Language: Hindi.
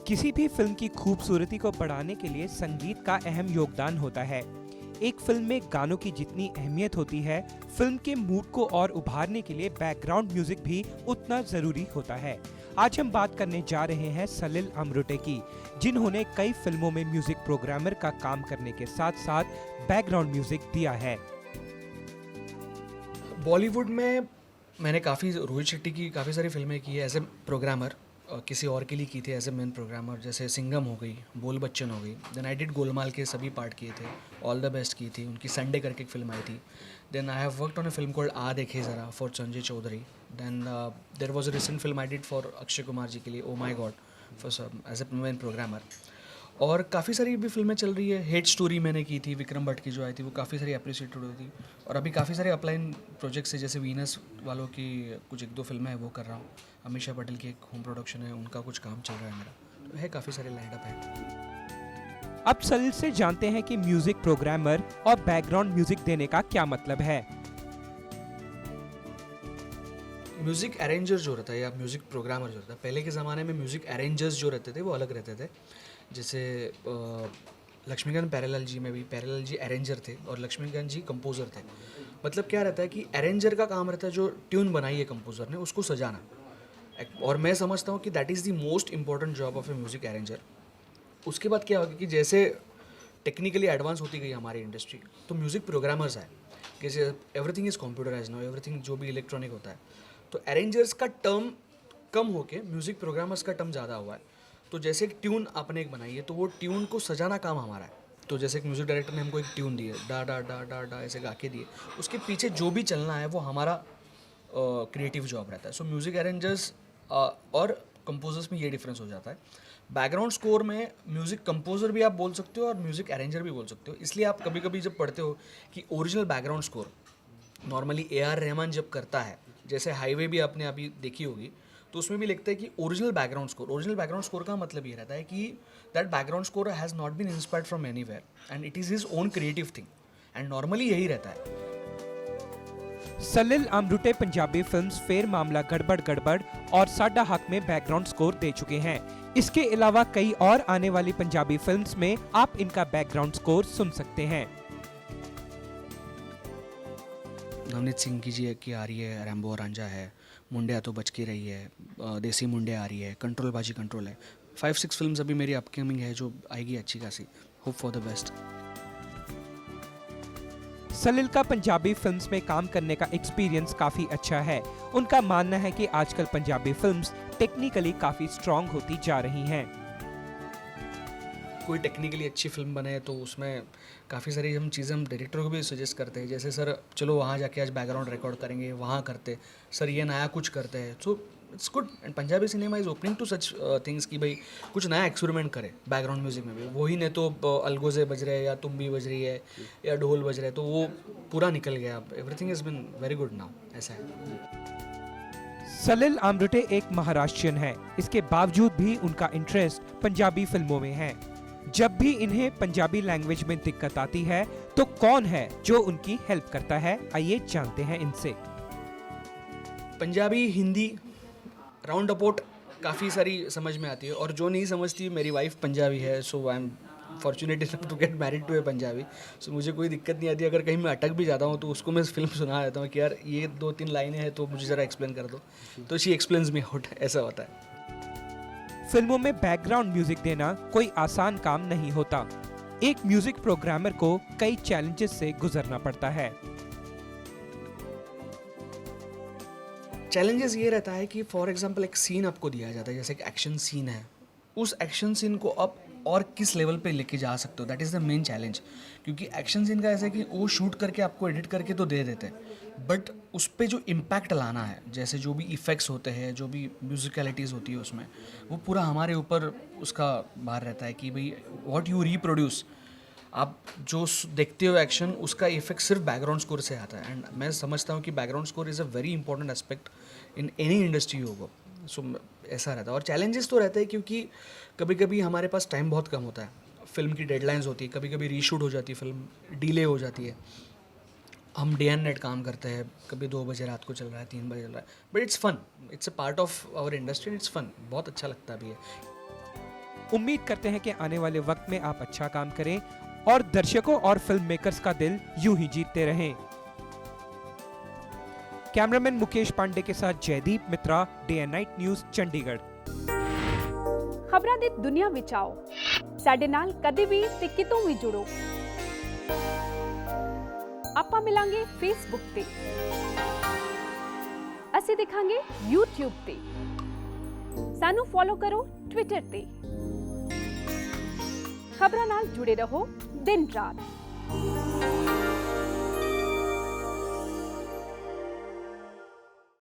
किसी भी फिल्म की खूबसूरती को बढ़ाने के लिए संगीत का अहम योगदान होता है। एक फिल्म में गानों की जितनी अहमियत होती है, फिल्म के मूड को और उभारने के लिए बैकग्राउंड म्यूजिक भी उतना जरूरी होता है। आज हम बात करने जा रहे हैं सलिल अमृटे की, जिन्होंने कई फिल्मों में म्यूजिक प्रोग्रामर का काम करने के साथ साथ बैकग्राउंड म्यूजिक दिया है। बॉलीवुड में मैंने रोहित शेट्टी की काफ़ी सारी फिल्में की है एज ए प्रोग्रामर, किसी और के लिए की थी एज ए मेन प्रोग्रामर, जैसे सिंघम हो गई, बोल बच्चन हो गई। देन आई डिड गोलमाल के सभी पार्ट किए थे, ऑल द बेस्ट की थी, उनकी संडे करके एक फिल्म आई थी। Then I have worked on a film called Aa Dekhen Zara for Sanjay Chaudhary. Then there was a recent film I did for Akshay Kumar ji के लिए, Oh My God, for as a main programmer. और काफ़ी सारी भी फिल्में चल रही है। हेट स्टोरी मैंने की थी, विक्रम भट्ट की जो आई थी, वो काफ़ी सारी अप्रिशिएटेड हुई थी। और अभी काफ़ी सारे अपलाइन प्रोजेक्ट्स है, जैसे वीनस वालों की कुछ एक दो फिल्में हैं वो कर रहा हूँ। अमीषा पटेल की एक होम प्रोडक्शन है, उनका कुछ काम चल रहा है मेरा, तो है काफ़ी सारे लाइंड अप है। अब सलिल से जानते हैं कि म्यूजिक प्रोग्रामर और बैकग्राउंड म्यूजिक देने का क्या मतलब है। म्यूज़िक अरेंजर जो रहता है या म्यूज़िक प्रोग्रामर जो रहता है, पहले के ज़माने में म्यूज़िक अरेंजर्स जो रहते थे वो अलग रहते थे। जैसे लक्ष्मीकांत प्यारेलाल जी में भी प्यारेलाल जी अरेंजर थे और लक्ष्मीकांत जी कंपोज़र थे। मतलब क्या रहता है कि अरेंजर का काम रहता है जो ट्यून बनाई है कंपोज़र ने उसको सजाना। और मैं समझता हूँ कि that is the most important job of A music arranger. उसके बाद क्या होगा कि जैसे टेक्निकली एडवांस होती गई हमारी इंडस्ट्री, तो म्यूज़िक प्रोग्रामर्स आए, जैसे everything is computerize now, everything जो भी इलेक्ट्रॉनिक होता है, तो अरेंजर्स का टर्म कम होके म्यूज़िक प्रोग्रामर्स का टर्म ज़्यादा हुआ है। तो जैसे एक ट्यून आपने एक बनाई है, तो वो ट्यून को सजाना काम हमारा है। तो जैसे एक म्यूज़िक डायरेक्टर ने हमको एक ट्यून दी है, डा डा डा डा डा ऐसे गा के दिए, उसके पीछे जो भी चलना है वो हमारा क्रिएटिव जॉब रहता है। सो म्यूज़िक अरेंजर्स और कंपोजर्स में ये डिफरेंस हो जाता है। बैकग्राउंड स्कोर में म्यूज़िक कंपोजर भी आप बोल सकते हो और म्यूज़िक अरेंजर भी बोल सकते हो। इसलिए आप कभी कभी जब पढ़ते हो कि original background score normally AR. Rahman जब करता है, जैसे हाईवे भी आपने अभी देखी होगी, तो उसमें भी लिखता है कि ओरिजिनल बैकग्राउंड स्कोर का मतलब ये रहता है कि that background score has not been inspired from anywhere and it is his own creative thing, and normally यही रहता है। सलिल अमृटे पंजाबी फिल्म्स फेर मामला गड़बड़ गड़बड़ और साडा हक में बैकग्राउंड स्कोर दे चुके हैं। इसके अलावा कई और आने वाली पंजाबी फिल्म्स में आप इनका बैकग्राउंड स्कोर सुन सकते हैं। नवनीत सिंह की आ रही है, रैम्बो रांझा है, मुंडिया तो बच के रही है, देसी मुंडिया आ रही है, कंट्रोल बाजी कंट्रोल है। 5-6 फिल्म्स अभी मेरी अपकमिंग है जो आएगी अच्छी खासी। Hope for the best. Salil का पंजाबी फिल्म्स में काम करने का एक्सपीरियंस काफी अच्छा है। उनका मानना है कि आजकल पंजाबी फिल्म्स टेक्निकली काफी स्ट्रॉन्ग होती जा रही हैं। कोई टेक्निकली अच्छी फिल्म बने तो उसमें काफ़ी सारी चीज़ें हम डायरेक्टर को भी सजेस्ट करते हैं, जैसे सर चलो वहाँ जाके आज बैकग्राउंड रिकॉर्ड करेंगे, वहाँ करते सर ये नया कुछ करते हैं। So it's good, and Punjabi cinema is opening to such things कि भाई कुछ नया एक्सपेरिमेंट करे बैकग्राउंड म्यूजिक में भी। वही नहीं तो अलगोजे बज रहे हैं या तुम भी बज रही है या ढोल बज रहे हैं, तो वो पूरा निकल गया। Everything is been very good now, ऐसा है। सलिल अमृटे एक महाराष्ट्रियन है, इसके बावजूद भी उनका इंटरेस्ट पंजाबी फिल्मों में है। जब भी इन्हें पंजाबी लैंग्वेज में दिक्कत आती है तो कौन है जो उनकी हेल्प करता है, आइए जानते हैं इनसे। पंजाबी, हिंदी राउंड अबाउट काफ़ी सारी समझ में आती है, और जो नहीं समझती, मेरी वाइफ पंजाबी है, so I am fortunate enough to get married to a Punjabi. So मुझे कोई दिक्कत नहीं आती। अगर कहीं मैं अटक भी जाता हूँ तो उसको मैं फिल्म सुना देता हूँ कि यार ये 2-3 लाइनें हैं तो मुझे ज़रा एक्सप्लेन कर दो, तो शी एक्सप्लेन्स मी आउट, ऐसा होता है। फिल्मों में बैकग्राउंड म्यूजिक देना कोई आसान काम नहीं होता। एक म्यूजिक प्रोग्रामर को कई चैलेंजेस से गुजरना पड़ता है। चैलेंजेस ये रहता है कि फॉर एग्जांपल एक सीन आपको दिया जाता है, जैसे एक एक्शन सीन है, उस एक्शन सीन को आप और किस लेवल पे लेके जा सकते हो, that is the main challenge. क्योंकि एक्शन सीन का ऐसा है कि वो शूट करके आपको एडिट करके तो दे देते हैं, बट उस पर जो इम्पैक्ट लाना है, जैसे जो भी इफ़ेक्ट्स होते हैं, जो भी म्यूजिकलिटीज़ होती है उसमें, वो पूरा हमारे ऊपर उसका भार रहता है कि भाई व्हाट यू रीप्रोड्यूस, आप जो देखते हो एक्शन, उसका इफेक्ट सिर्फ बैकग्राउंड स्कोर से आता है। एंड मैं समझता हूँ कि background score is a very important aspect in any industry होगा। सो ऐसा रहता है। और चैलेंजेस तो रहते हैं क्योंकि कभी कभी हमारे पास टाइम बहुत कम होता है, फिल्म की डेडलाइंस होती है, कभी कभी रीशूट हो जाती है, फिल्म डिले हो जाती है, हम डे एंड नाइट काम करते हैं, कभी 2 बजे रात को चल रहा है, 3 बजे चल रहा है, but it's fun, it's a part of our industry, it's fun, बहुत अच्छा लगता भी है। उम्मीद करते हैं कि आने वाले वक्त में आप अच्छा काम करें और दर्शकों और फिल्म मेकर्स का दिल यूं ही जीतते रहें। कैमरामैन मुकेश पांडे के साथ Jaideep Mitra, Day and Night News, Chandigarh. ਖਬਰਾਂ ਦੀ ਦੁਨੀਆ ਵਿੱਚ ਆਓ, ਸਾਡੇ ਨਾਲ ਕਦੇ ਵੀ ਤੇ ਕਿਤੋਂ ਵੀ ਜੁੜੋ। ਆਪਾਂ ਮਿਲਾਂਗੇ ਫੇਸਬੁੱਕ ਤੇ, ਅਸੀਂ ਦਿਖਾਂਗੇ YouTube ਤੇ, ਸਾਨੂੰ ਫੋਲੋ ਕਰੋ ਟਵਿੱਟਰ ਤੇ। ਖਬਰਾਂ ਨਾਲ ਜੁੜੇ ਰਹੋ ਦਿਨ ਰਾਤ।